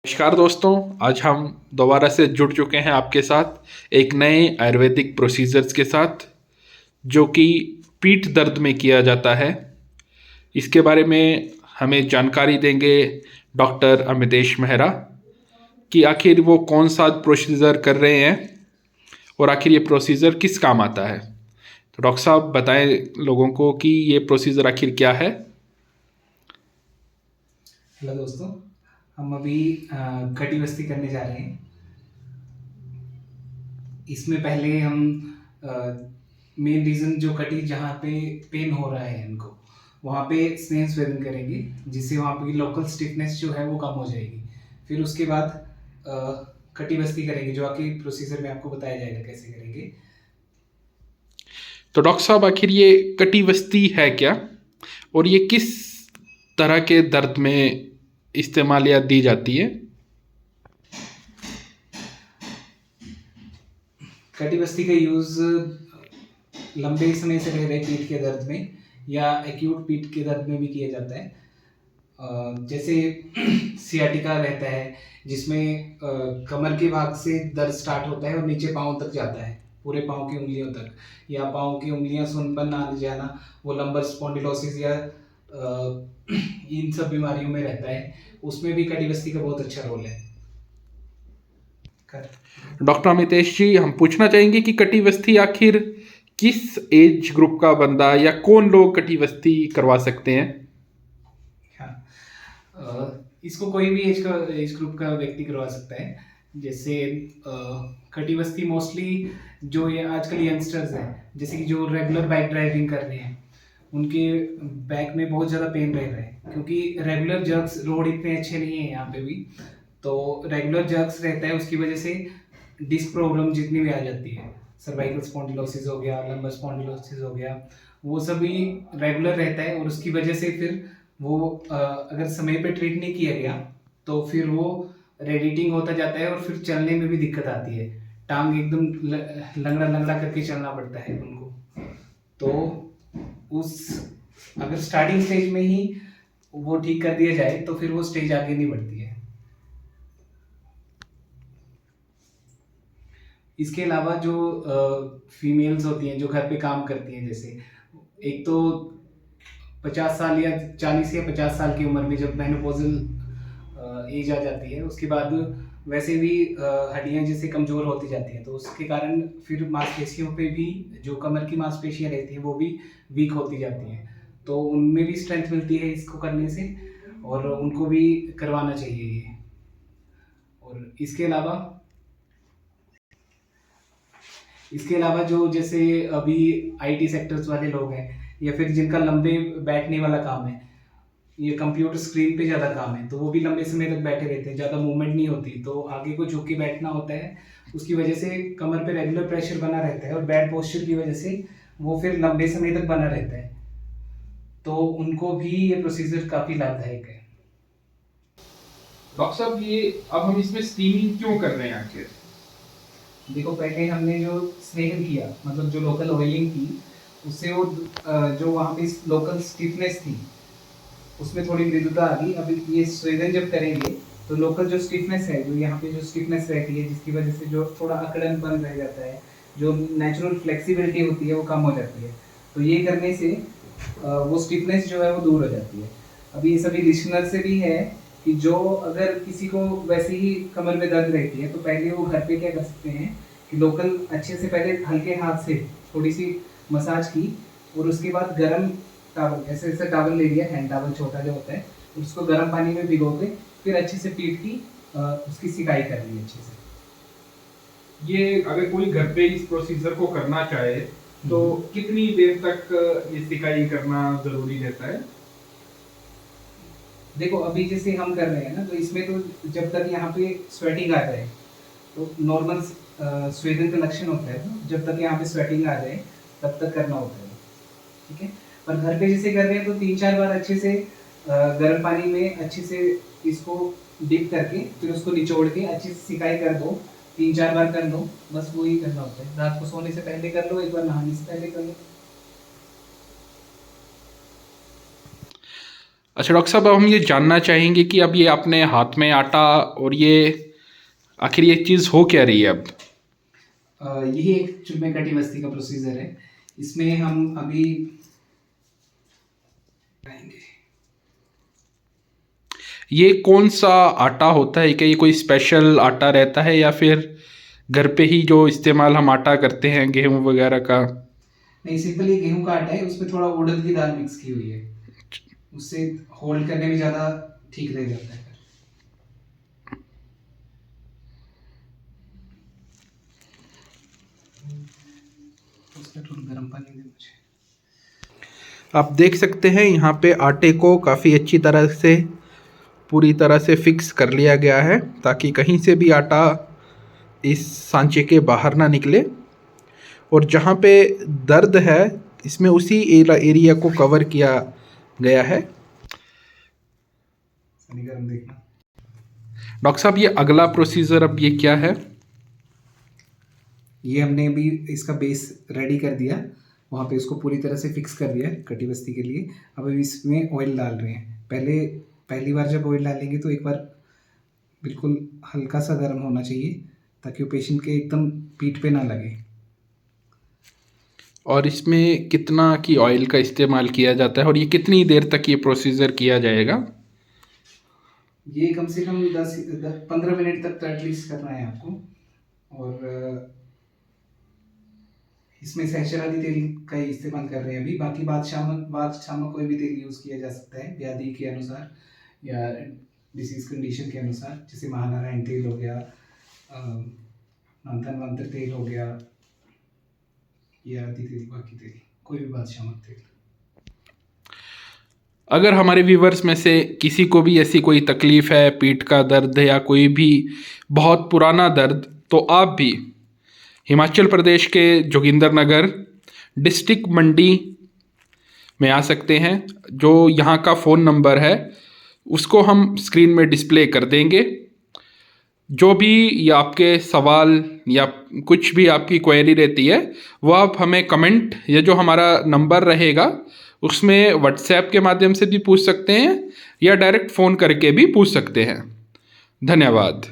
नमस्कार दोस्तों। आज हम दोबारा से जुड़ चुके हैं आपके साथ एक नए आयुर्वेदिक प्रोसीजर्स के साथ, जो कि पीठ दर्द में किया जाता है। इसके बारे में हमें जानकारी देंगे डॉक्टर अमितेश मेहरा कि आखिर वो कौन सा प्रोसीजर कर रहे हैं और आखिर ये प्रोसीजर किस काम आता है। तो डॉक्टर साहब बताएं लोगों को कि ये प्रोसीजर आखिर क्या है। हेलो दोस्तों, हम अभी कटी बस्ती करने जा रहे हैं। इसमें पहले हम मेन रीज़न जो कटी जहाँ पे पेन हो रहा है इनको, वहाँ पे स्नेह स्वेदन करेंगे, जिससे वहाँ पे लोकल स्टिफनेस जो है वो कम हो जाएगी। फिर उसके बाद कटी बस्ती करेंगे, जो आगे प्रोसीजर में आपको बताया जाएगा कैसे करेंगे। तो डॉक्टर साहब आखिर ये कटिवस्ती है क्या और ये किस तरह के दर्द में इस्तेमाल या दी जाती है। कटी बस्ती का यूज़ लंबे समय से रह रहे पीठ के दर्द में या एक्यूट पीठ के दर्द में भी किया जाता है। जैसे सियाटिका रहता है, जिसमें कमर के भाग से दर्द स्टार्ट होता है और नीचे पाँव तक जाता है, पूरे पाँव की उंगलियों तक, या पाँव की उंगलियां सुनपन आ जाना, वो लंबर स्पॉन्डिलोसिस या इन सब बीमारियों में रहता है। उसमें भी कटिबस्ती का बहुत अच्छा रोल है। डॉक्टर अमितेश जी, हम पूछना चाहेंगे कि कटिवस्ती आखिर किस एज ग्रुप का बंदा या कौन लोग कटिवस्ती करवा सकते हैं। हाँ, इसको कोई भी एज ग्रुप का व्यक्ति करवा सकता है। जैसे कटिबस्ती मोस्टली जो ये आजकल यंगस्टर्स हैं, जैसे कि जो रेगुलर बाइक ड्राइविंग कर रहे हैं, उनके बैक में बहुत ज़्यादा पेन रह रहा है, क्योंकि रेगुलर जर्क्स, रोड इतने अच्छे नहीं है यहाँ पे भी, तो रेगुलर जर्क्स रहता है, उसकी वजह से डिस्क प्रॉब्लम जितनी भी आ जाती है, सर्वाइकल स्पॉन्डिलोसिस हो गया, लंबर स्पॉन्डिलोसिस हो गया, वो सभी रेगुलर रहता है। और उसकी वजह से फिर वो अगर समय पे ट्रीट नहीं किया गया तो फिर वो रेडिटिंग होता जाता है और फिर चलने में भी दिक्कत आती है। टांग एकदम लंगड़ा लंगड़ा करके चलना पड़ता है उनको। तो उस अगर स्टार्टिंग स्टेज में ही वो ठीक कर दिया जाए तो फिर वो स्टेज आगे नहीं बढ़ती है। इसके अलावा जो फीमेल्स होती हैं जो घर पे काम करती हैं, जैसे एक तो 50 साल या 40 या 50 साल की उम्र में जब मेनोपॉजल एज आ जाती है, उसके बाद वैसे भी हड्डियां जैसे कमज़ोर होती जाती हैं, तो उसके कारण फिर मांसपेशियों पे भी, जो कमर की मांसपेशियां रहती हैं वो भी वीक होती जाती हैं, तो उनमें भी स्ट्रेंथ मिलती है इसको करने से, और उनको भी करवाना चाहिए ये। और इसके अलावा जो जैसे अभी आईटी सेक्टर्स वाले लोग हैं, या फिर जिनका लंबे बैठने वाला काम है, ये कंप्यूटर स्क्रीन पे ज़्यादा काम है, तो वो भी लंबे समय तक बैठे रहते हैं, ज़्यादा मूवमेंट नहीं होती, तो आगे को झुक के बैठना होता है, उसकी वजह से कमर पे रेगुलर प्रेशर बना रहता है, और बैड पोस्चर की वजह से वो फिर लंबे समय तक बना रहता है, तो उनको भी ये प्रोसीजर काफ़ी लाभदायक है। डॉक्टर साहब, ये अब हम इसमें स्टीमिंग क्यों कर रहे हैं आखिर। देखो, पहले हमने जो स्नेहन किया, मतलब जो लोकल ऑयलिंग की, उससे वो जो वहाँ पे लोकल स्टिफनेस थी उसमें थोड़ी मृदुता आ गई। अभी ये स्वेदन जब करेंगे तो लोकल जो स्टिफनेस है, जो यहाँ पे जो स्टिफनेस रहती है, जिसकी वजह से जो थोड़ा अकड़नपन रह जाता है, जो नेचुरल फ्लेक्सिबिलिटी होती है वो कम हो जाती है, तो ये करने से वो स्टिफनेस जो है वो दूर हो जाती है। अभी ये सभी लिसनर से भी है कि जो अगर किसी को वैसे ही कमर में दर्द रहती है, तो पहले वो घर पे क्या कर सकते हैं कि लोकल अच्छे से पहले हल्के हाथ से थोड़ी सी मसाज की, और उसके बाद गर्म टावल, ऐसे ऐसे टावल ले लिया, हैंड टावल छोटा जो होता है, उसको गर्म पानी में भिगो के फिर अच्छे से पीठ की उसकी सिकाई कर ली अच्छे से। ये अगर कोई घर पे इस प्रोसीजर को करना चाहे तो कितनी देर तक ये सिकाई करना जरूरी रहता है। देखो, अभी जैसे हम कर रहे हैं ना, तो इसमें तो जब तक यहाँ पे स्वेटिंग आ जाए, तो नॉर्मल स्वेदन का लक्षण होता है, जब तक यहाँ पे स्वेटिंग आ जाए तब तक करना होता है, ठीक है। पर घर पे जैसे कर रहे हैं तो 3-4 बार अच्छे से गर्म पानी में अच्छे से इसको डिप करके फिर उसको निचोड़ के अच्छे से सिकाई कर दो, 3-4 बार कर लो, बस वही करना होता है। रात को सोने से पहले कर लो, एक बार नहाने से पहले कर लो। अच्छा डॉक्टर साहब, अब हम ये जानना चाहेंगे कि अब ये अपने हाथ में आटा और ये आखिर ये चीज़ हो क्या रही है अब? यही एक चुल्मे कटी बस्ती का प्रोसीजर है। इसमें हम अभी ये कौन सा आटा होता है? क्या ये कोई स्पेशल आटा रहता है या फिर घर पे ही जो इस्तेमाल हम आटा करते हैं गेहूं वगैरह का? नहीं, सिंपल ये गेहूं का आटा है, उसमें थोड़ा उड़द की दाल मिक्स की हुई है, उससे होल्ड करने में ज़्यादा ठीक रह जाता है। उसमें थोड़ा गर्म पानी दे मुझे। आप देख सकते हैं यहाँ पे आटे को काफ़ी अच्छी तरह से पूरी तरह से फिक्स कर लिया गया है ताकि कहीं से भी आटा इस सांचे के बाहर ना निकले। और जहाँ पे दर्द है इसमें उसी एरिया को कवर किया गया है। गर्म देखना। डॉक्टर साहब, ये अगला प्रोसीजर अब ये क्या है? ये हमने भी इसका बेस रेडी कर दिया, वहाँ पे उसको पूरी तरह से फिक्स कर दिया कटी बस्ती के लिए। अब इसमें ऑयल डाल रहे हैं। पहली बार जब ऑयल डालेंगे तो एक बार बिल्कुल हल्का सा गर्म होना चाहिए ताकि वो पेशेंट के एकदम पीठ पे ना लगे। और इसमें कितना की ऑयल का इस्तेमाल किया जाता है और ये कितनी देर तक ये प्रोसीजर किया जाएगा? ये कम से कम 10-15 मिनट तक तो एटलीस्ट करना है आपको। और इसमें सहस्त्रादी तेल का ही इस्तेमाल कर रहे हैं अभी। बाकी बादशाह में कोई भी तेल यूज़ किया जा सकता है व्याधि के अनुसार या डिसीज कंडीशन के अनुसार, जैसे महानारायण तेल हो गया, धन्वंतर तेल हो गया, या आदि तेल, बाकी तेल, कोई भी बादशाह तेल। अगर हमारे व्यूवर्स में से किसी को भी ऐसी कोई तकलीफ़ है, पीठ का दर्द या कोई भी बहुत पुराना दर्द, तो आप भी हिमाचल प्रदेश के जोगिंदरनगर डिस्ट्रिक्ट मंडी में आ सकते हैं। जो यहाँ का फ़ोन नंबर है उसको हम स्क्रीन में डिस्प्ले कर देंगे। जो भी या आपके सवाल या कुछ भी आपकी क्वेरी रहती है वो आप हमें कमेंट या जो हमारा नंबर रहेगा उसमें व्हाट्सएप के माध्यम से भी पूछ सकते हैं या डायरेक्ट फ़ोन करके भी पूछ सकते हैं। धन्यवाद।